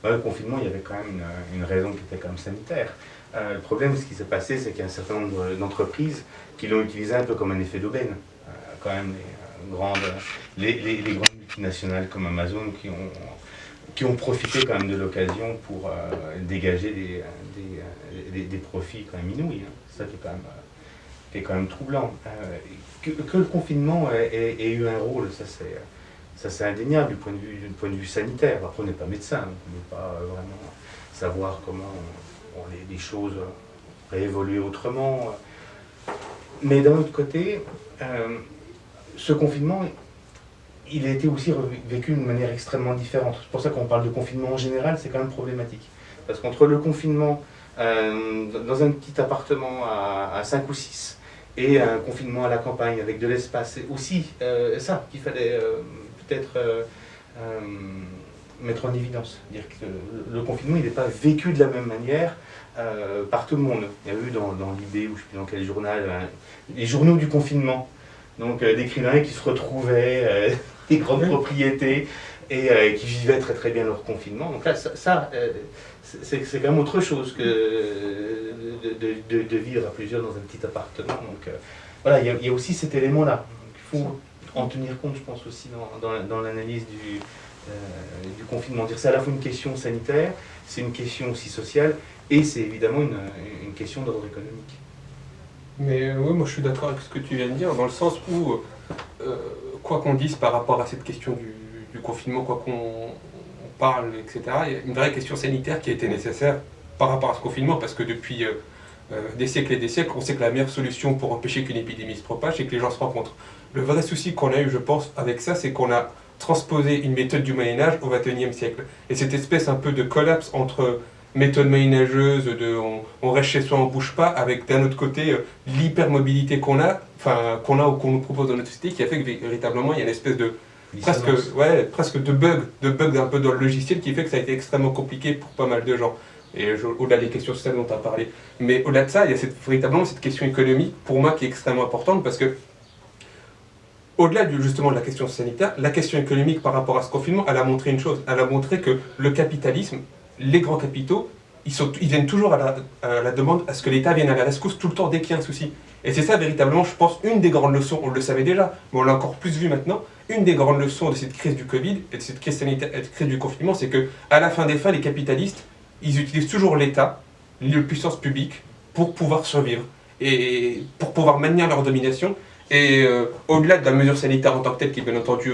Dans le confinement, il y avait quand même une raison qui était quand même sanitaire. Le problème, ce qui s'est passé, c'est qu'il y a un certain nombre d'entreprises qui l'ont utilisé un peu comme un effet d'aubaine. Quand même, les grandes multinationales comme Amazon qui ont profité quand même de l'occasion pour dégager des profits quand même inouïs. Hein. Ça qui est quand même troublant. Que le confinement ait eu un rôle, ça c'est indéniable du point de vue sanitaire. Après, on n'est pas médecin, on ne peut pas vraiment savoir comment les choses auraient évolué autrement. Mais d'un autre côté, ce confinement, il a été aussi vécu d'une manière extrêmement différente. C'est pour ça qu'on parle de confinement en général, c'est quand même problématique. Parce qu'entre le confinement dans un petit appartement à 5 ou 6 et un confinement à la campagne avec de l'espace, c'est aussi ça qu'il fallait peut-être mettre en évidence. Dire que le confinement, il n'est pas vécu de la même manière par tout le monde. Il y a eu dans l'IB, ou je ne sais plus dans quel journal, les journaux du confinement. Donc d'écrivains qui se retrouvaient, des grandes propriétés, et qui vivaient très très bien leur confinement. Donc là, c'est quand même autre chose que de vivre à plusieurs dans un petit appartement. Donc voilà, il y a aussi cet élément-là. Il faut en tenir compte, je pense, aussi dans l'analyse du confinement. C'est à la fois une question sanitaire, c'est une question aussi sociale, et c'est évidemment une question d'ordre économique. Mais oui, moi je suis d'accord avec ce que tu viens de dire, dans le sens où, quoi qu'on dise par rapport à cette question du confinement, quoi qu'on parle, etc., il y a une vraie question sanitaire qui a été nécessaire par rapport à ce confinement, parce que depuis des siècles et des siècles, on sait que la meilleure solution pour empêcher qu'une épidémie se propage, c'est que les gens se rencontrent. Le vrai souci qu'on a eu, je pense, avec ça, c'est qu'on a transposé une méthode du Moyen-Âge au XXIe siècle. Et cette espèce un peu de collapse entre méthode moyenâgeuse, on reste chez soi, on ne bouge pas, avec d'un autre côté l'hypermobilité qu'on a ou qu'on nous propose dans notre société, qui a fait que véritablement il y a une espèce de presque de bug un peu dans le logiciel, qui fait que ça a été extrêmement compliqué pour pas mal de gens. Et au-delà des questions sociales dont tu as parlé. Mais au-delà de ça, il y a véritablement cette question économique, pour moi, qui est extrêmement importante, parce que au-delà justement de la question sanitaire, la question économique par rapport à ce confinement, elle a montré une chose. Elle a montré que le capitalisme, les grands capitaux, ils viennent toujours à la demande à ce que l'État vienne à la rescousse tout le temps dès qu'il y a un souci. Et c'est ça véritablement, je pense, une des grandes leçons, on le savait déjà, mais on l'a encore plus vu maintenant, une des grandes leçons de cette crise du Covid et de cette crise sanitaire et de cette crise du confinement, c'est que à la fin des fins, les capitalistes, ils utilisent toujours l'État, les puissances publiques, pour pouvoir survivre et pour pouvoir maintenir leur domination. Et au-delà de la mesure sanitaire en tant que telle, qui bien entendu,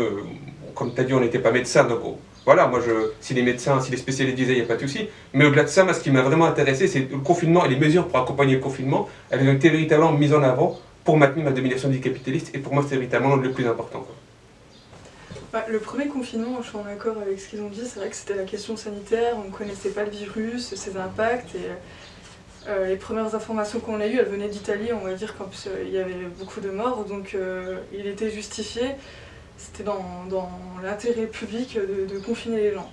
comme tu as dit, on n'était pas médecin, donc voilà, si les médecins, si les spécialistes disaient, il n'y a pas de souci. Mais au-delà de ça, moi, ce qui m'a vraiment intéressé, c'est le confinement et les mesures pour accompagner le confinement. Elles ont été véritablement mises en avant pour maintenir la domination des capitalistes. Et pour moi, c'est véritablement le plus important, quoi. Le premier confinement, je suis en accord avec ce qu'ils ont dit. C'est vrai que c'était la question sanitaire, on ne connaissait pas le virus, ses impacts. Et les premières informations qu'on a eues, elles venaient d'Italie, on va dire qu'en plus il y avait beaucoup de morts. Donc il était justifié. C'était dans l'intérêt public de confiner les gens.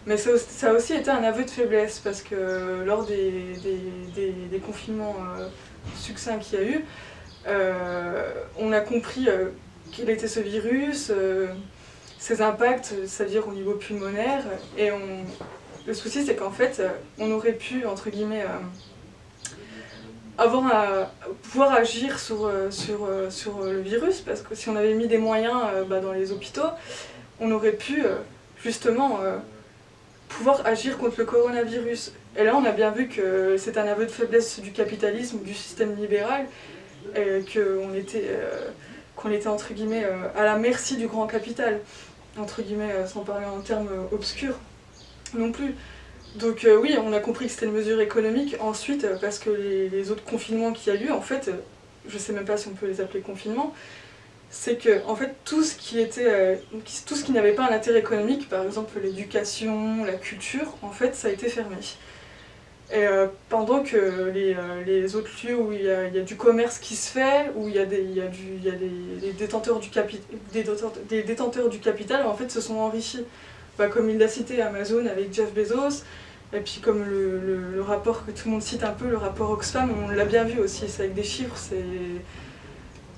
Mais ça a aussi été un aveu de faiblesse, parce que lors des confinements succincts qu'il y a eu, on a compris quel était ce virus, ses impacts, c'est-à-dire au niveau pulmonaire. Et le souci, c'est qu'en fait, on aurait pu, entre guillemets, pouvoir agir sur le virus, parce que si on avait mis des moyens dans les hôpitaux, on aurait pu justement pouvoir agir contre le coronavirus. Et là, on a bien vu que c'est un aveu de faiblesse du capitalisme, du système libéral, qu'on était entre guillemets à la merci du grand capital, entre guillemets, sans parler en termes obscurs non plus. Donc oui, on a compris que c'était une mesure économique. Ensuite, parce que les autres confinements qu'il y a eu, en fait, je ne sais même pas si on peut les appeler confinements, c'est que en fait tout ce qui n'avait pas un intérêt économique, par exemple l'éducation, la culture, en fait ça a été fermé. Et pendant que les autres lieux où il y a du commerce qui se fait, où il y a des détenteurs du capital, en fait se sont enrichis. Comme il l'a cité, Amazon avec Jeff Bezos, et puis comme le rapport que tout le monde cite un peu, le rapport Oxfam, on l'a bien vu aussi, c'est avec des chiffres,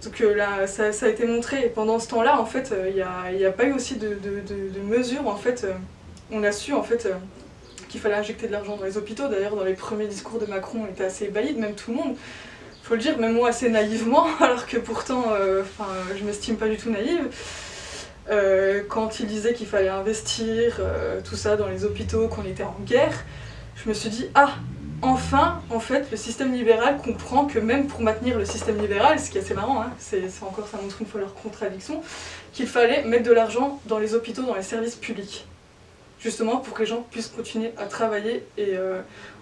donc là, ça a été montré. Et pendant ce temps-là, en fait, il n'y a pas eu aussi de mesures. En fait, on a su en fait qu'il fallait injecter de l'argent dans les hôpitaux. D'ailleurs, dans les premiers discours de Macron, on était assez ébahis, même tout le monde. Faut le dire, même moi assez naïvement, alors que pourtant, je m'estime pas du tout naïve. Quand il disait qu'il fallait investir, tout ça, dans les hôpitaux, qu'on était en guerre, je me suis dit, ah, enfin, en fait, le système libéral comprend que même pour maintenir le système libéral, ce qui est assez marrant, hein, ça montre une fois leur contradiction, qu'il fallait mettre de l'argent dans les hôpitaux, dans les services publics. Justement pour que les gens puissent continuer à travailler et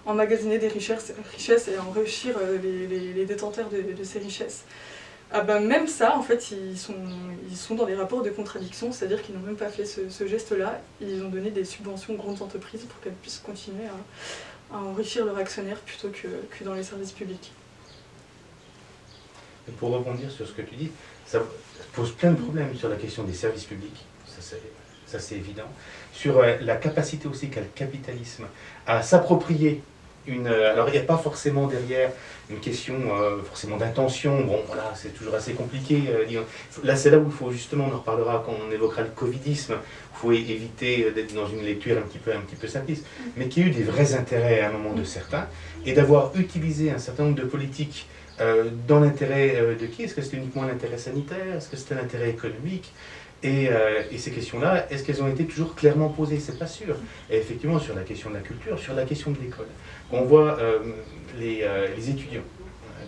emmagasiner des richesses et enrichir les détenteurs de ces richesses. Ah ben même ça, en fait, ils sont dans des rapports de contradiction, c'est-à-dire qu'ils n'ont même pas fait ce geste-là, ils ont donné des subventions aux grandes entreprises pour qu'elles puissent continuer à enrichir leurs actionnaires plutôt que dans les services publics. Et pour rebondir sur ce que tu dis, ça pose plein de problèmes sur la question des services publics, ça c'est évident, sur la capacité aussi qu'a le capitalisme à s'approprier alors il n'y a pas forcément derrière une question forcément d'intention, bon voilà, c'est toujours assez compliqué. Là c'est là où il faut justement, on en reparlera quand on évoquera le covidisme, il faut éviter d'être dans une lecture un petit peu simpliste, mais qu'il y a eu des vrais intérêts à un moment de certains, et d'avoir utilisé un certain nombre de politiques dans l'intérêt de qui? Est-ce que c'était uniquement l'intérêt sanitaire? Est-ce que c'était l'intérêt économique? Et ces questions-là, est-ce qu'elles ont été toujours clairement posées? C'est pas sûr. Et effectivement, sur la question de la culture, sur la question de l'école, on voit les étudiants,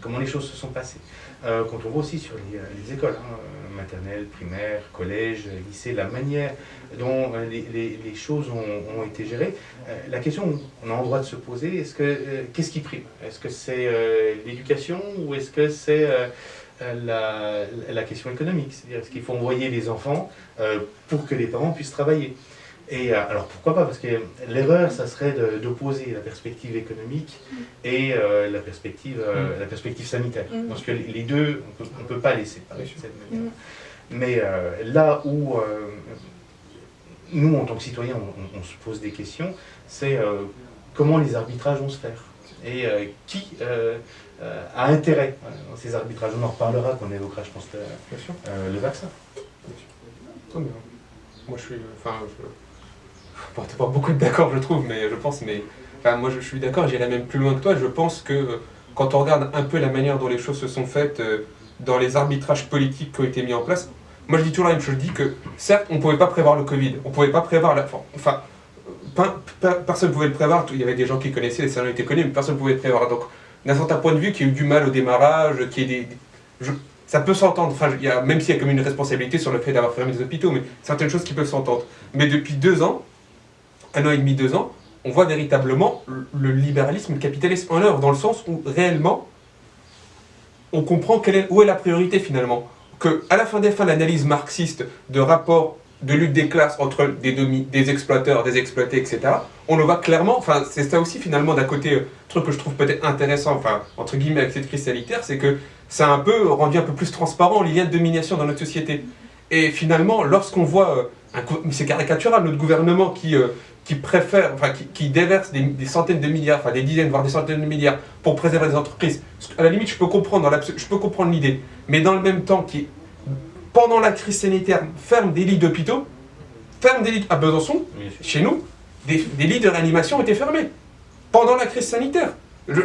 comment les choses se sont passées. Quand on voit aussi sur les écoles, maternelles, primaires, collèges, lycées, la manière dont les choses ont été gérées, la question qu'on a en droit de se poser, qu'est-ce qui prime? Est-ce que c'est l'éducation ou est-ce que c'est la question économique, c'est-à-dire est-ce qu'il faut envoyer les enfants pour que les parents puissent travailler? Et alors pourquoi pas? Parce que l'erreur, ça serait d'opposer la perspective économique et la perspective sanitaire. Parce que les deux, on ne peut pas les séparer de cette manière. Mais là où nous, en tant que citoyens, on se pose des questions, c'est comment les arbitrages vont se faire. Et qui a intérêt dans ces arbitrages. On en reparlera quand on évoquera, je pense, le vaccin. Moi, je suis... pas beaucoup d'accord, je trouve, mais je pense... moi, je suis d'accord, j'irai même plus loin que toi. Je pense que quand on regarde un peu la manière dont les choses se sont faites dans les arbitrages politiques qui ont été mis en place, moi, je dis toujours la même chose. Je dis que, certes, on ne pouvait pas prévoir le Covid. On ne pouvait pas prévoir la... personne ne pouvait le prévoir. Il y avait des gens qui connaissaient, les scénarios étaient connus, mais personne ne pouvait le prévoir. Donc, d'un certain point de vue, qu'il y ait eu du mal au démarrage, ça peut s'entendre, même s'il y a comme une responsabilité sur le fait d'avoir fermé les hôpitaux, mais certaines choses qui peuvent s'entendre. Mais depuis 2 ans, 1 an et demi, 2 ans, on voit véritablement le libéralisme, le capitalisme en œuvre, dans le sens où réellement, on comprend où est la priorité finalement. Qu'à la fin des fins, l'analyse marxiste de rapport de lutte des classes entre des exploiteurs, des exploités, etc., on le voit clairement, c'est ça aussi finalement d'un côté, truc que je trouve peut-être intéressant, entre guillemets avec cette crise sanitaire, c'est que ça a un peu rendu un peu plus transparent les liens de domination dans notre société. Et finalement, lorsqu'on voit, c'est caricatural, notre gouvernement qui préfère, qui déverse des centaines de milliards, des dizaines, voire des centaines de milliards pour préserver des entreprises, à la limite je peux comprendre l'idée, mais dans le même temps pendant la crise sanitaire, ferme des lits d'hôpitaux, ferme des lits à Besançon, chez nous, des lits de réanimation ont été fermés. Pendant la crise sanitaire. Je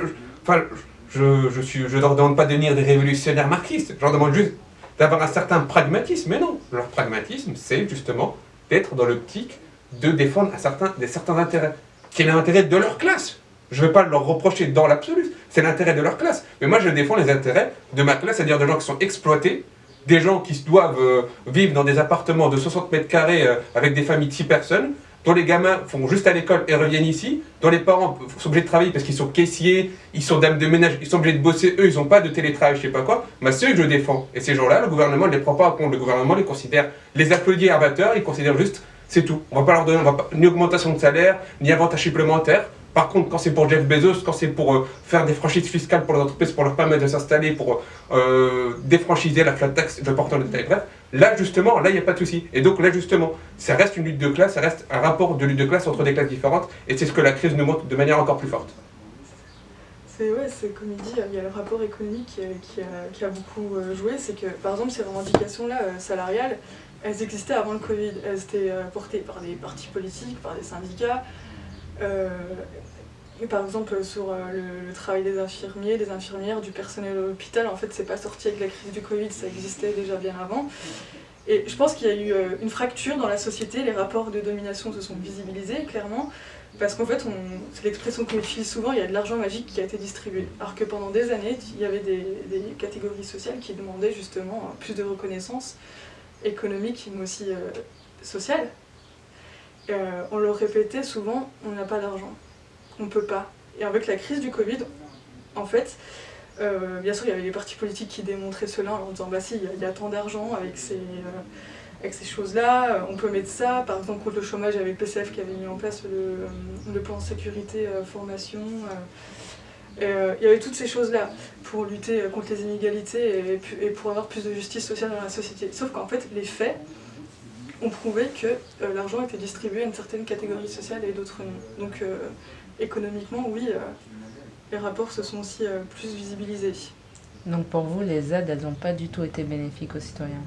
ne leur demande pas de devenir des révolutionnaires marxistes, je leur demande juste d'avoir un certain pragmatisme. Mais non, leur pragmatisme, c'est justement d'être dans l'optique de défendre certains intérêts, qui est l'intérêt de leur classe. Je ne vais pas leur reprocher dans l'absolu, c'est l'intérêt de leur classe. Mais moi, je défends les intérêts de ma classe, c'est-à-dire de gens qui sont exploités, des gens qui doivent vivre dans des appartements de 60 mètres carrés avec des familles de 6 personnes, dont les gamins vont juste à l'école et reviennent ici, dont les parents sont obligés de travailler parce qu'ils sont caissiers, ils sont dames de ménage, ils sont obligés de bosser, eux ils n'ont pas de télétravail, je sais pas quoi, c'est eux que je défends. Et ces gens-là, le gouvernement ne les prend pas en compte, le gouvernement les considère, les applaudit amateurs, ils considèrent juste, c'est tout. On va pas leur donner ni augmentation de salaire, ni avantage supplémentaire. Par contre, quand c'est pour Jeff Bezos, quand c'est pour faire des franchises fiscales pour les entreprises, pour leur permettre de s'installer, pour défranchiser la flat tax, je porte en détail, bref, là justement, là il n'y a pas de souci. Et donc là justement, ça reste une lutte de classe, ça reste un rapport de lutte de classe entre des classes différentes, et c'est ce que la crise nous montre de manière encore plus forte. C'est comme il dit, il y a le rapport économique qui a beaucoup joué, c'est que par exemple ces revendications-là salariales, elles existaient avant le Covid, elles étaient portées par des partis politiques, par des syndicats. Et par exemple, sur le travail des infirmiers, des infirmières, du personnel de l'hôpital, en fait, c'est pas sorti avec la crise du Covid, ça existait déjà bien avant. Et je pense qu'il y a eu une fracture dans la société, les rapports de domination se sont visibilisés, clairement, parce qu'en fait, c'est l'expression qu'on utilise souvent, il y a de l'argent magique qui a été distribué. Alors que pendant des années, il y avait des catégories sociales qui demandaient justement plus de reconnaissance économique, mais aussi sociale. On leur répétait souvent, on n'a pas d'argent. On peut pas. Et avec la crise du Covid, en fait, bien sûr, il y avait les partis politiques qui démontraient cela en disant bah si, il y a tant d'argent avec ces choses-là, on peut mettre ça. Par exemple, contre le chômage, il y avait le PCF qui avait mis en place le plan de sécurité formation. Il y avait toutes ces choses-là pour lutter contre les inégalités et pour avoir plus de justice sociale dans la société. Sauf qu'en fait, les faits ont prouvé que l'argent était distribué à une certaine catégorie sociale et d'autres non. Donc, économiquement, oui, les rapports se sont aussi plus visibilisés. Donc pour vous, les aides, elles n'ont pas du tout été bénéfiques aux citoyens?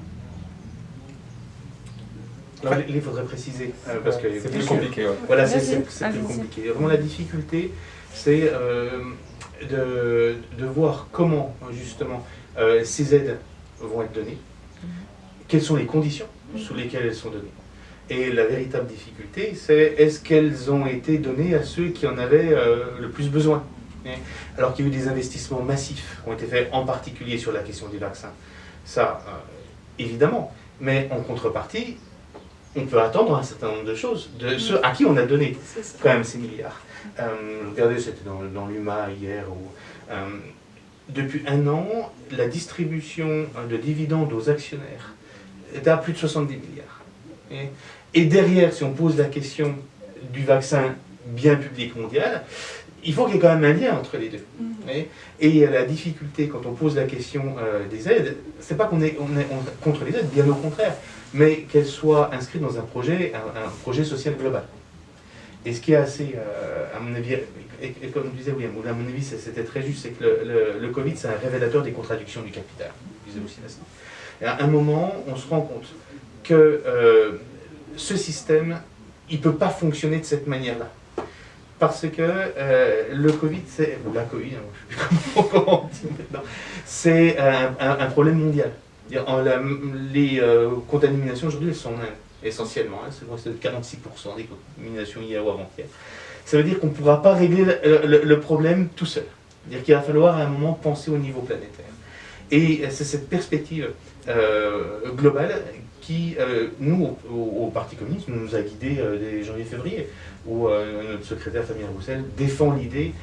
Alors, il faudrait préciser, parce que c'est plus compliqué. Ouais. Voilà, c'est plus compliqué. Vraiment, la difficulté, c'est de voir comment, justement, ces aides vont être données, quelles sont les conditions sous lesquelles elles sont données. Et la véritable difficulté, c'est est-ce qu'elles ont été données à ceux qui en avaient le plus besoin. Alors qu'il y a eu des investissements massifs qui ont été faits, en particulier sur la question du vaccin. Ça, évidemment. Mais en contrepartie, on peut attendre un certain nombre de choses de ceux à qui on a donné quand même ces milliards. Regardez, c'était dans l'UMA hier. Depuis un an, la distribution de dividendes aux actionnaires était à plus de 70 milliards. Et derrière, si on pose la question du vaccin bien public mondial, il faut qu'il y ait quand même un lien entre les deux. Et la difficulté, quand on pose la question des aides, c'est pas qu'on est contre les aides, bien au contraire, mais qu'elles soient inscrites dans un projet social global. Et ce qui est assez, à mon avis, et comme disait William, à mon avis c'était très juste, c'est que le Covid, c'est un révélateur des contradictions du capital. Disait aussi Nassim. Et à un moment, on se rend compte que ce système, il ne peut pas fonctionner de cette manière-là. Parce que le Covid, ou la Covid, je ne sais plus comment on dit maintenant, c'est un problème mondial. Les contaminations aujourd'hui, elles sont essentiellement, c'est de 46% des contaminations hier ou avant-hier. Ça veut dire qu'on ne pourra pas régler le problème tout seul. C'est-à-dire qu'il va falloir à un moment penser au niveau planétaire. Et c'est cette perspective globale qui, nous, au Parti communiste, nous a guidés dès janvier-février, où notre secrétaire Fabien Roussel défend l'idée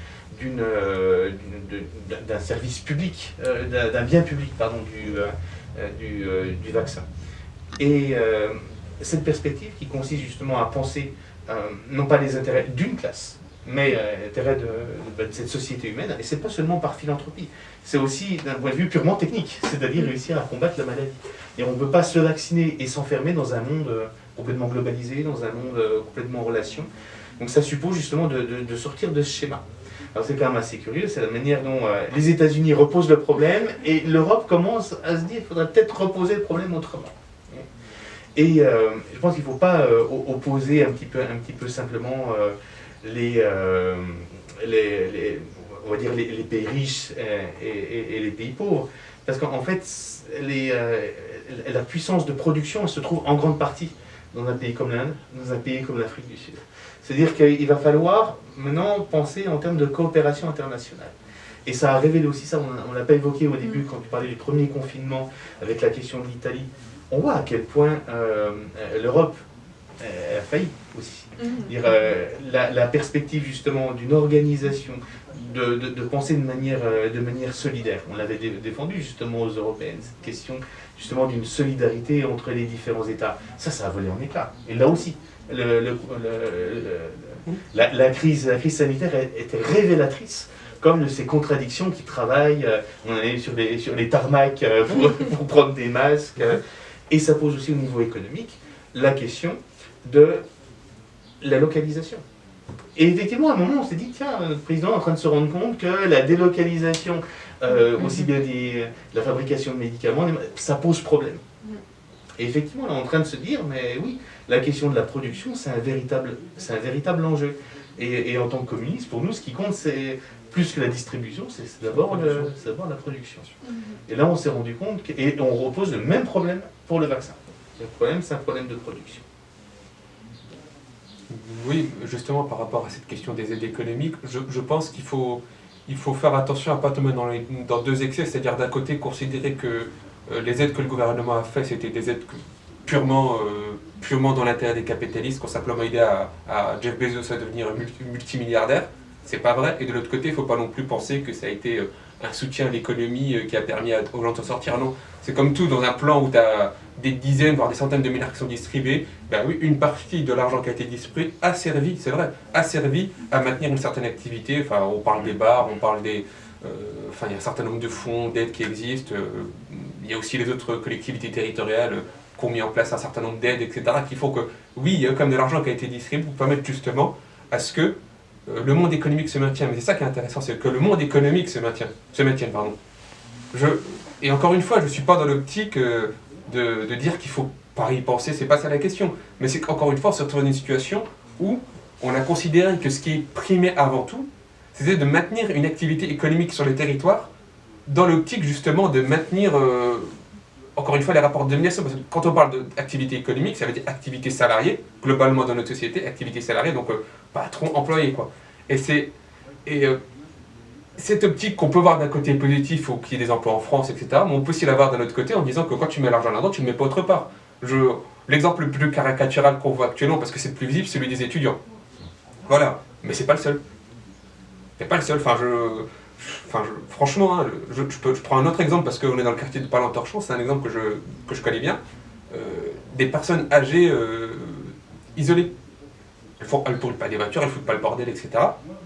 d'un service public, d'un bien public, pardon, du vaccin. Et cette perspective qui consiste justement à penser non pas les intérêts d'une classe, mais l'intérêt de cette société humaine, et c'est pas seulement par philanthropie, c'est aussi d'un point de vue purement technique, c'est-à-dire réussir à combattre la maladie. Et on ne peut pas se vacciner et s'enfermer dans un monde complètement globalisé, dans un monde complètement en relation. Donc ça suppose justement de sortir de ce schéma. Alors c'est quand même assez curieux, c'est la manière dont les États-Unis reposent le problème, et l'Europe commence à se dire qu'il faudrait peut-être reposer le problème autrement. Et je pense qu'il ne faut pas opposer un petit peu simplement on va dire les pays riches et les pays pauvres. Parce qu'en fait, la puissance de production elle se trouve en grande partie dans un pays comme l'Inde, dans un pays comme l'Afrique du Sud. C'est-à-dire qu'il va falloir maintenant penser en termes de coopération internationale. Et ça a révélé aussi ça, on ne l'a pas évoqué au début quand tu parlais du premier confinement avec la question de l'Italie. On voit à quel point l'Europe a failli aussi. Dire, la perspective justement d'une organisation, de penser de manière solidaire. On l'avait défendu justement aux Européennes, cette question justement d'une solidarité entre les différents États. Ça a volé en éclats. Et là aussi, la crise sanitaire était révélatrice comme de ces contradictions qui travaillent. On est sur les tarmacs pour prendre des masques. Et ça pose aussi au niveau économique la question de la localisation. Et effectivement, à un moment, on s'est dit, tiens, le président est en train de se rendre compte que la délocalisation, aussi bien de la fabrication de médicaments, ça pose problème. Et effectivement, on est en train de se dire, mais oui, la question de la production, c'est un véritable enjeu. Et en tant que communiste, pour nous, ce qui compte, c'est plus que la distribution, c'est d'abord la production. Et là, on s'est rendu compte, et on repose le même problème pour le vaccin. Le problème, c'est un problème de production. Oui, justement, par rapport à cette question des aides économiques, je pense qu'il faut faire attention à ne pas tomber dans deux excès, c'est-à-dire d'un côté considérer que les aides que le gouvernement a fait, c'était des aides purement dans l'intérêt des capitalistes, qui ont simplement aidé à Jeff Bezos à devenir multimilliardaire. C'est pas vrai. Et de l'autre côté, il ne faut pas non plus penser que ça a été un soutien à l'économie qui a permis aux gens de s'en sortir. Non. C'est comme tout, dans un plan où tu as des dizaines, voire des centaines de milliards qui sont distribués, ben oui, une partie de l'argent qui a été distribué a servi, c'est vrai, a servi à maintenir une certaine activité. Enfin, on parle des bars, on parle des... il y a un certain nombre de fonds d'aides qui existent. Il y a aussi les autres collectivités territoriales qui ont mis en place un certain nombre d'aides, etc., qui font que, oui, il y a quand même de l'argent qui a été distribué pour permettre justement à ce que le monde économique se maintienne. Mais c'est ça qui est intéressant, c'est que le monde économique se maintienne. Et encore une fois, je ne suis pas dans l'optique de dire qu'il faut pas y penser, c'est pas ça la question. Mais c'est qu'encore une fois, on se retrouve dans une situation où on a considéré que ce qui est primé avant tout, c'était de maintenir une activité économique sur le territoire, dans l'optique justement de maintenir, encore une fois, les rapports de domination. Parce que quand on parle d'activité économique, ça veut dire activité salariée, globalement dans notre société, activité salariée, donc patron, employé, quoi. Cette optique qu'on peut voir d'un côté positif, il faut qu'il y ait des emplois en France, etc. Mais on peut aussi l'avoir d'un autre côté en disant que quand tu mets l'argent là-dedans, tu ne le mets pas autre part. L'exemple le plus caricatural qu'on voit actuellement, parce que c'est le plus visible, c'est celui des étudiants. Voilà. Mais c'est pas le seul. C'est pas le seul. Franchement, hein, je prends un autre exemple parce qu'on est dans le quartier de Palan-Torchon, c'est un exemple que je connais bien. Des personnes âgées isolées. Elles ne brûlent pas des voitures, elles ne foutent pas le bordel, etc.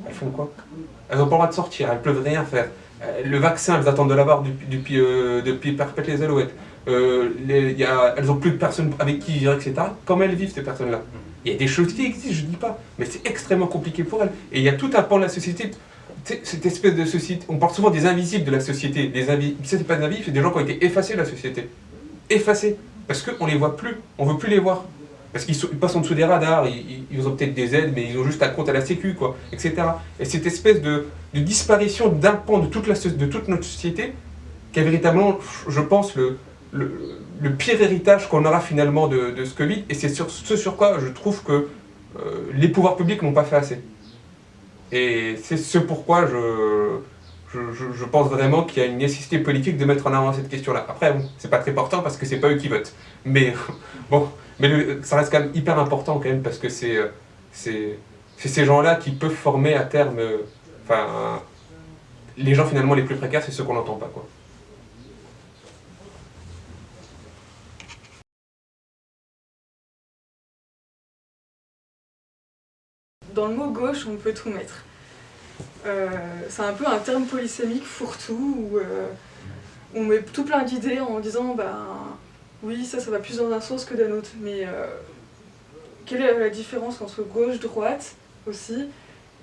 Elles font quoi? Elles n'ont pas le droit de sortir, elles ne peuvent rien faire. Le vaccin, elles attendent de l'avoir depuis perpète les alouettes. Elles n'ont plus de personnes avec qui vivre, etc. Comment elles vivent, ces personnes-là? Il y a des choses qui existent, je ne dis pas, mais c'est extrêmement compliqué pour elles. Et il y a tout un pan de la société, cette espèce de société, on parle souvent des invisibles de la société. C'est pas des invisibles, c'est des gens qui ont été effacés de la société. Effacés, parce qu'on ne les voit plus, on ne veut plus les voir. Parce qu'ils passent en dessous des radars, ils ont peut-être des aides, mais ils ont juste un compte à la sécu, quoi, etc. Et cette espèce de disparition d'un pan de toute notre société, qui est véritablement, je pense, le pire héritage qu'on aura finalement de ce Covid, et c'est ce sur quoi je trouve que les pouvoirs publics n'ont pas fait assez. Et c'est ce pourquoi je pense vraiment qu'il y a une nécessité politique de mettre en avant cette question-là. Après, bon, c'est pas très important parce que c'est pas eux qui votent. Mais bon... Mais ça reste quand même hyper important quand même parce que c'est ces gens-là qui peuvent former à terme, les gens finalement les plus précaires, c'est ceux qu'on n'entend pas, quoi. Dans le mot gauche, on peut tout mettre. C'est un peu un terme polysémique fourre-tout où on met tout plein d'idées en disant oui, ça va plus dans un sens que d'un autre, mais quelle est la différence entre gauche, droite aussi,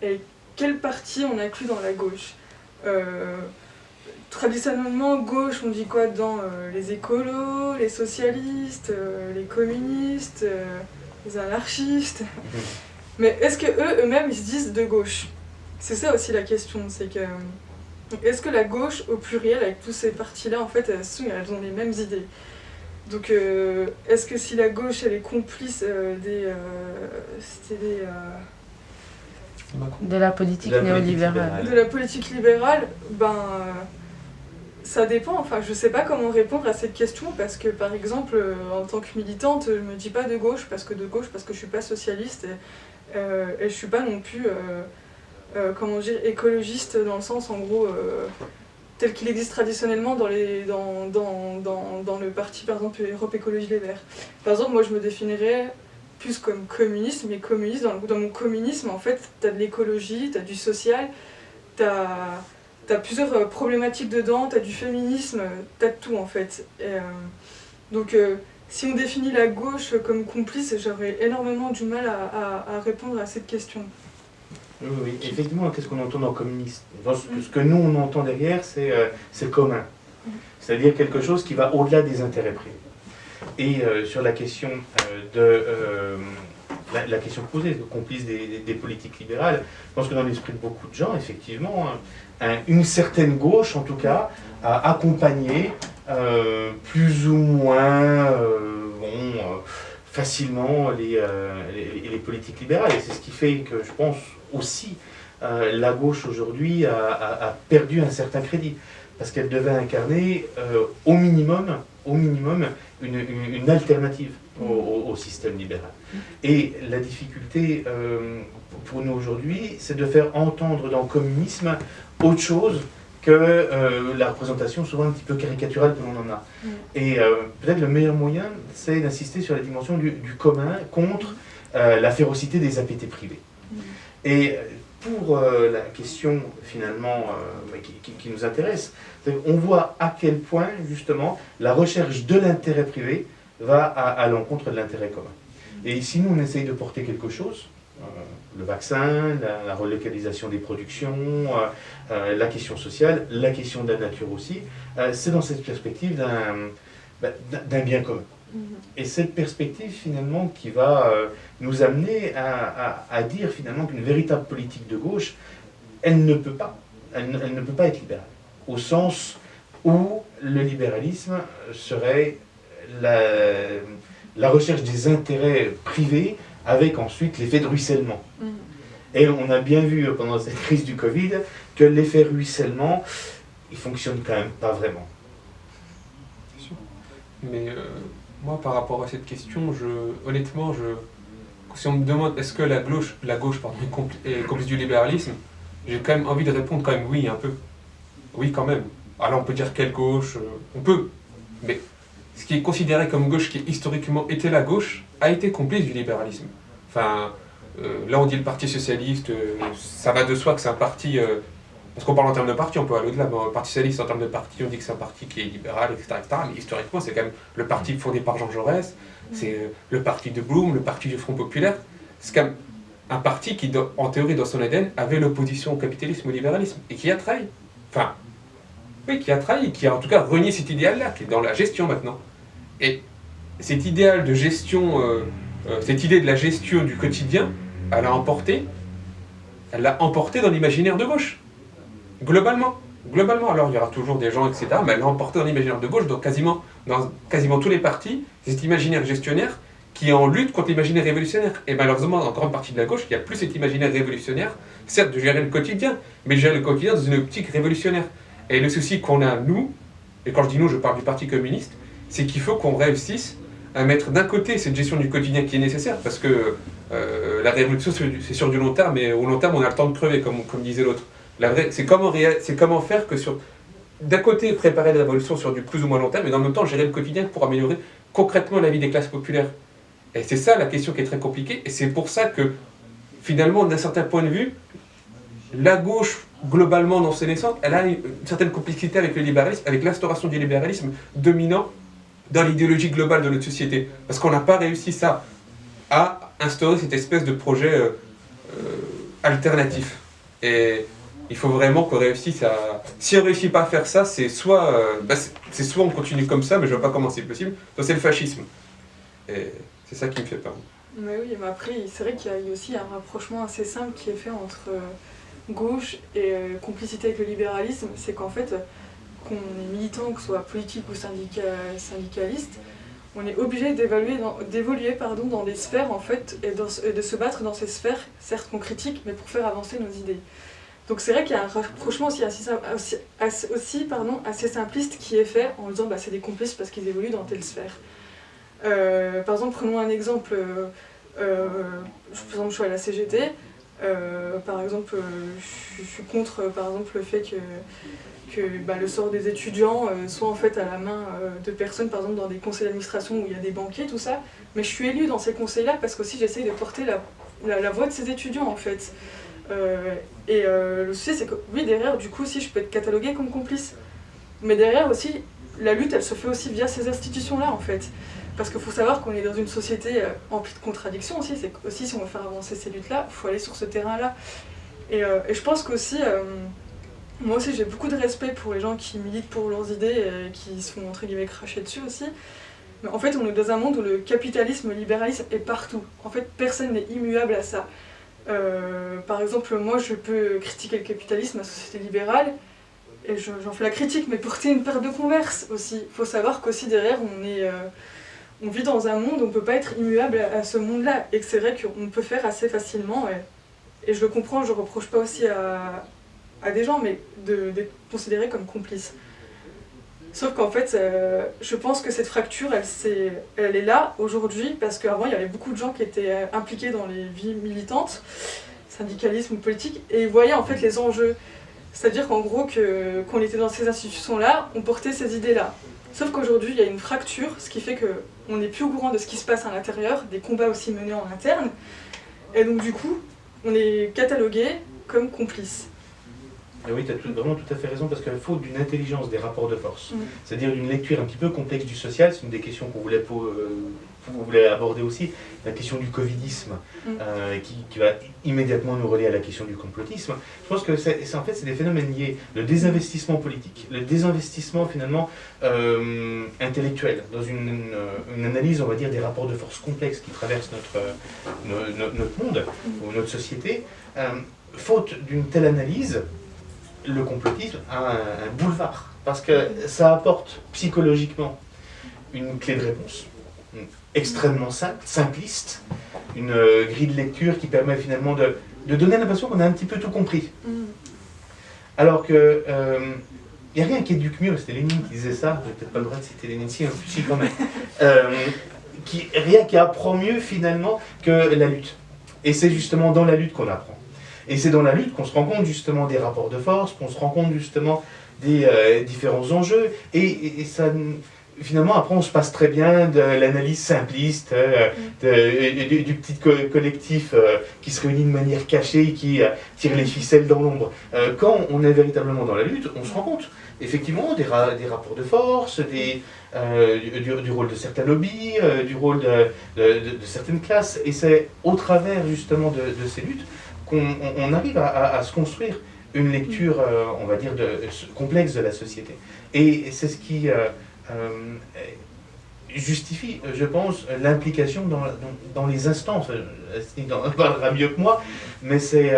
et quelle partie on inclut dans la gauche? Traditionnellement, gauche, on dit quoi dedans? Les écolos, les socialistes, les communistes, les anarchistes. Mais est-ce que eux-mêmes, ils se disent de gauche? C'est ça aussi la question, c'est que... Est-ce que la gauche, au pluriel, avec tous ces partis-là, en fait, elles ont les mêmes idées? Donc, est-ce que si la gauche, elle est complice de la politique néolibérale. De la politique libérale, ça dépend. Enfin, je sais pas comment répondre à cette question parce que, par exemple, en tant que militante, je me dis pas de gauche parce que je suis pas socialiste et je suis pas non plus, écologiste dans le sens, en gros... tel qu'il existe traditionnellement dans le parti, par exemple, Europe Écologie Les Verts. Par exemple, moi je me définirais plus comme communiste, mais communiste, dans mon communisme, en fait, t'as de l'écologie, t'as du social, t'as plusieurs problématiques dedans, t'as du féminisme, t'as de tout, en fait. Donc, si on définit la gauche comme complice, j'aurais énormément du mal à répondre à cette question. Oui, effectivement, qu'est-ce qu'on entend dans communiste? Ce que nous, on entend derrière, c'est commun. C'est-à-dire quelque chose qui va au-delà des intérêts privés. Et sur la question la question posée, complice des politiques libérales. Je pense que dans l'esprit de beaucoup de gens, effectivement, une certaine gauche, en tout cas, a accompagné plus ou moins facilement les politiques libérales. Et c'est ce qui fait que je pense aussi la gauche aujourd'hui a perdu un certain crédit, parce qu'elle devait incarner au minimum une alternative au système libéral. Et la difficulté pour nous aujourd'hui, c'est de faire entendre dans le communisme autre chose que la représentation souvent un petit peu caricaturale que l'on en a. Et peut-être le meilleur moyen, c'est d'insister sur la dimension du commun contre la férocité des APT privés. Et pour la question finalement qui nous intéresse, on voit à quel point justement la recherche de l'intérêt privé va à l'encontre de l'intérêt commun. Et si nous on essaye de porter quelque chose, le vaccin, la relocalisation des productions, la question sociale, la question de la nature aussi, c'est dans cette perspective d'un bien commun. Et cette perspective finalement qui va nous amener à dire finalement qu'une véritable politique de gauche, elle ne peut pas être libérale, au sens où le libéralisme serait la recherche des intérêts privés avec ensuite l'effet de ruissellement. Et on a bien vu pendant cette crise du Covid que l'effet ruissellement, il fonctionne quand même pas vraiment. C'est sûr. Mais moi, par rapport à cette question, honnêtement, si on me demande est-ce que la gauche est complice du libéralisme, j'ai quand même envie de répondre quand même oui, un peu. Oui, quand même. Alors on peut dire quelle gauche, on peut. Mais ce qui est considéré comme gauche, qui historiquement était la gauche, a été complice du libéralisme. Enfin, là on dit le Parti Socialiste, ça va de soi que c'est un parti... parce qu'on parle en termes de parti, on peut aller au-delà, mais le Parti Socialiste en termes de parti, on dit que c'est un parti qui est libéral, etc. Mais historiquement, c'est quand même le parti fondé par Jean Jaurès, c'est le parti de Blum, le parti du Front Populaire. C'est quand même un parti qui, en théorie, dans son ADN, avait l'opposition au capitalisme, au libéralisme, et qui a trahi. Enfin, oui, qui a trahi, qui a en tout cas renié cet idéal-là, qui est dans la gestion maintenant. Et cet idéal de gestion, cette idée de la gestion du quotidien, elle l'a emporté dans l'imaginaire de gauche. Globalement, alors il y aura toujours des gens, etc., mais elle l'a emporté dans l'imaginaire de gauche, dans quasiment tous les partis, cet imaginaire gestionnaire qui est en lutte contre l'imaginaire révolutionnaire. Et malheureusement, dans une grande partie de la gauche, il n'y a plus cet imaginaire révolutionnaire, certes de gérer le quotidien, mais de gérer le quotidien dans une optique révolutionnaire. Et le souci qu'on a, nous, et quand je dis nous, je parle du Parti communiste, c'est qu'il faut qu'on réussisse à mettre d'un côté cette gestion du quotidien qui est nécessaire, parce que la révolution, c'est sur du long terme, mais au long terme, on a le temps de crever, comme disait l'autre. C'est comment faire que d'un côté, préparer la révolution sur du plus ou moins long terme, mais dans le même temps, gérer le quotidien pour améliorer concrètement la vie des classes populaires. Et c'est ça la question qui est très compliquée, et c'est pour ça que, finalement, d'un certain point de vue, la gauche, globalement, dans ses naissances, elle a une certaine complicité avec le libéralisme, avec l'instauration du libéralisme dominant dans l'idéologie globale de notre société. Parce qu'on n'a pas réussi ça, à instaurer cette espèce de projet alternatif. Et il faut vraiment qu'on réussisse à... Si on ne réussit pas à faire ça, c'est soit on continue comme ça, mais je ne vois pas comment c'est possible, soit c'est le fascisme. Et c'est ça qui me fait peur. Mais oui, mais après, c'est vrai qu'il y a aussi un rapprochement assez simple qui est fait entre gauche et complicité avec le libéralisme. C'est qu'en fait, qu'on est militant, que ce soit politique ou syndicaliste, on est obligé d'évoluer dans des sphères, en fait, et de se battre dans ces sphères, certes qu'on critique, mais pour faire avancer nos idées. Donc c'est vrai qu'il y a un rapprochement aussi assez simpliste qui est fait en disant c'est des complices parce qu'ils évoluent dans telle sphère. Par exemple, prenons un exemple, je suis à la CGT, par exemple, je suis contre par exemple, le fait que le sort des étudiants soit en fait à la main de personnes, par exemple dans des conseils d'administration où il y a des banquiers, tout ça, mais je suis élue dans ces conseils-là parce qu'aussi j'essaye de porter la voix de ces étudiants en fait. Le souci c'est que oui, derrière du coup aussi je peux être cataloguée comme complice, mais derrière aussi la lutte elle se fait aussi via ces institutions là en fait, parce qu'il faut savoir qu'on est dans une société emplie de contradictions aussi, c'est aussi si on veut faire avancer ces luttes là il faut aller sur ce terrain là et je pense qu'aussi moi aussi j'ai beaucoup de respect pour les gens qui militent pour leurs idées et qui se font entre guillemets cracher dessus aussi, Mais en fait, on est dans un monde où le capitalisme, le libéralisme est partout. En fait, personne n'est immuable à ça. Par exemple, moi, je peux critiquer le capitalisme, la société libérale, et j'en fais la critique, mais porter une paire de Converse aussi. Il faut savoir qu'aussi derrière, on vit dans un monde où on ne peut pas être immuable à ce monde-là, et que c'est vrai qu'on peut faire assez facilement, et je le comprends, je ne reproche pas aussi à des gens, mais d'être considérés comme complices. Sauf qu'en fait, je pense que cette fracture, elle est là aujourd'hui, parce qu'avant, il y avait beaucoup de gens qui étaient impliqués dans les vies militantes, syndicalisme ou politique, et ils voyaient en fait les enjeux. C'est-à-dire qu'en gros, qu'on était dans ces institutions-là, on portait ces idées-là. Sauf qu'aujourd'hui, il y a une fracture, ce qui fait qu'on n'est plus au courant de ce qui se passe à l'intérieur, des combats aussi menés en interne, et donc du coup, on est catalogués comme complices. Et oui, tu as vraiment tout à fait raison, parce qu'il faut d'une intelligence des rapports de force, c'est-à-dire une lecture un petit peu complexe du social. C'est une des questions qu'on voulait aborder aussi, la question du covidisme, qui va immédiatement nous relier à la question du complotisme. Je pense que en fait, c'est des phénomènes liés, le désinvestissement politique, le désinvestissement finalement intellectuel, dans une analyse, on va dire, des rapports de force complexes qui traversent notre monde, ou notre société. Faute d'une telle analyse, le complotisme a un boulevard, parce que ça apporte psychologiquement une clé de réponse extrêmement simple, simpliste, une grille de lecture qui permet finalement de donner l'impression qu'on a un petit peu tout compris. Alors que il n'y a rien qui éduque mieux, c'était Lénine qui disait ça, je n'ai peut-être pas le droit de citer Lénine, si quand même, rien qui apprend mieux finalement que la lutte. Et c'est justement dans la lutte qu'on apprend. Et c'est dans la lutte qu'on se rend compte justement des rapports de force, qu'on se rend compte justement des différents enjeux, et ça, finalement après on se passe très bien de l'analyse simpliste, du petit collectif qui se réunit de manière cachée et qui tire les ficelles dans l'ombre. Quand on est véritablement dans la lutte, on se rend compte effectivement des rapports de force, du rôle de certains lobbies, du rôle de certaines classes, et c'est au travers justement de ces luttes qu'on arrive à se construire une lecture, on va dire, complexe de la société. Et c'est ce qui justifie, je pense, l'implication dans les instances. Astrid en parlera mieux que moi, mais c'est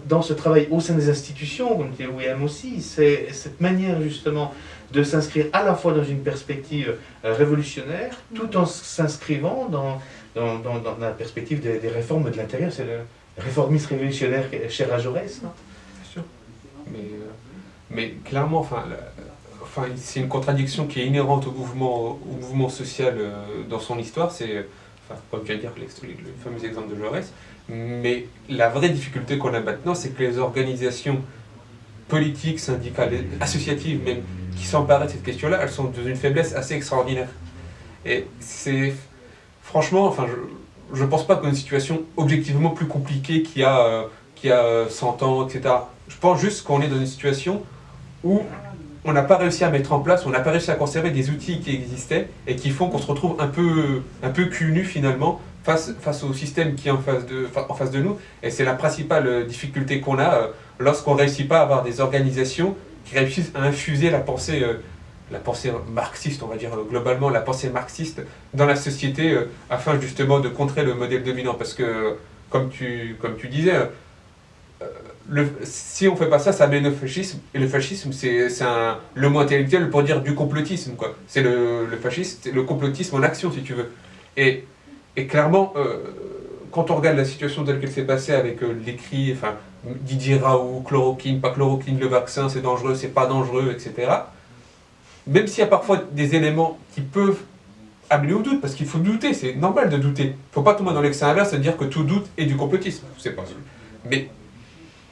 dans ce travail au sein des institutions, comme dit William aussi, c'est cette manière justement de s'inscrire à la fois dans une perspective révolutionnaire, tout en s'inscrivant dans la perspective des réformes de l'intérieur. C'est le réformiste révolutionnaire cher à Jaurès. Bien sûr. Mais clairement, c'est une contradiction qui est inhérente au mouvement social dans son histoire. C'est, comme tu vas dire, le fameux exemple de Jaurès. Mais la vraie difficulté qu'on a maintenant, c'est que les organisations politiques, syndicales, associatives même, qui s'emparent de cette question-là, elles sont dans une faiblesse assez extraordinaire. Et c'est... Franchement, je pense pas qu'on ait une situation objectivement plus compliquée qu'il y a 100 ans, etc. Je pense juste qu'on est dans une situation où on n'a pas réussi à mettre en place, on n'a pas réussi à conserver des outils qui existaient et qui font qu'on se retrouve un peu cul nu finalement face au système qui est en face de nous. Et c'est la principale difficulté qu'on a lorsqu'on ne réussit pas à avoir des organisations qui réussissent à infuser la pensée marxiste, on va dire globalement la pensée marxiste dans la société afin justement de contrer le modèle dominant. Parce que, comme tu disais, si on ne fait pas ça, ça mène au fascisme. Et le fascisme, c'est le mot intellectuel pour dire du complotisme, quoi. C'est le fascisme, c'est le complotisme en action, si tu veux. Et clairement, quand on regarde la situation telle qu'elle s'est passée avec l'écrit, Didier Raoult, chloroquine, pas chloroquine, le vaccin, c'est dangereux, c'est pas dangereux, etc. Même s'il y a parfois des éléments qui peuvent amener au doute, parce qu'il faut douter, c'est normal de douter. Il ne faut pas tomber dans l'excès inverse et dire que tout doute est du complotisme. C'est pas possible. Mais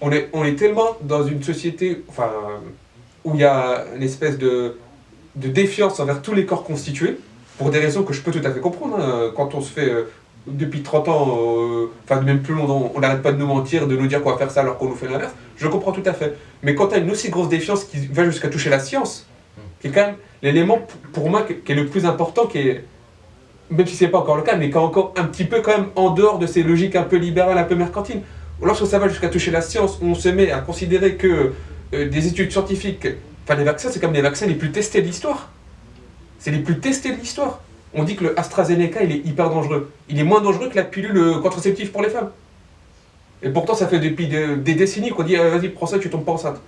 on est tellement dans une société où il y a une espèce de défiance envers tous les corps constitués, pour des raisons que je peux tout à fait comprendre. Hein. Quand on se fait, depuis 30 ans, même plus longtemps, on n'arrête pas de nous mentir, de nous dire qu'on va faire ça alors qu'on nous fait l'inverse, je comprends tout à fait. Mais quand tu as une aussi grosse défiance qui va jusqu'à toucher la science, qui est quand même l'élément, pour moi, qui est le plus important, qui est, même si ce n'est pas encore le cas, mais qui est encore un petit peu quand même en dehors de ces logiques un peu libérales, un peu mercantiles. Lorsque ça va jusqu'à toucher la science, on se met à considérer que des études scientifiques, les vaccins, c'est comme les vaccins les plus testés de l'histoire. C'est les plus testés de l'histoire. on dit que le AstraZeneca, il est hyper dangereux. Il est moins dangereux que la pilule contraceptive pour les femmes. Et pourtant, ça fait depuis des décennies qu'on dit vas-y, prends ça, tu tombes pas enceinte.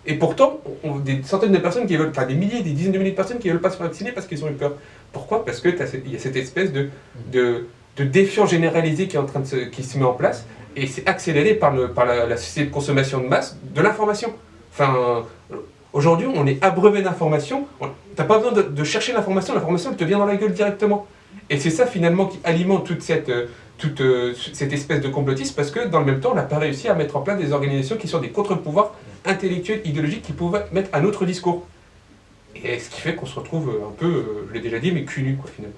Et pourtant, des centaines de personnes qui veulent, enfin des milliers, des dizaines de milliers de personnes qui veulent pas se faire vacciner parce qu'ils ont eu peur. Pourquoi? Parce qu'il y a cette espèce de défiance généralisée qui est en train qui se met en place, et c'est accéléré par la société de consommation de masse de l'information. Enfin, aujourd'hui, on est abreuvé d'informations. T'as pas besoin de chercher l'information elle te vient dans la gueule directement. Et c'est ça finalement qui alimente toute cette espèce de complotisme, parce que dans le même temps, on n'a pas réussi à mettre en place des organisations qui sont des contre-pouvoirs intellectuels, idéologiques, qui pouvaient mettre un autre discours. Et ce qui fait qu'on se retrouve un peu, je l'ai déjà dit, mais cul nu, quoi, finalement.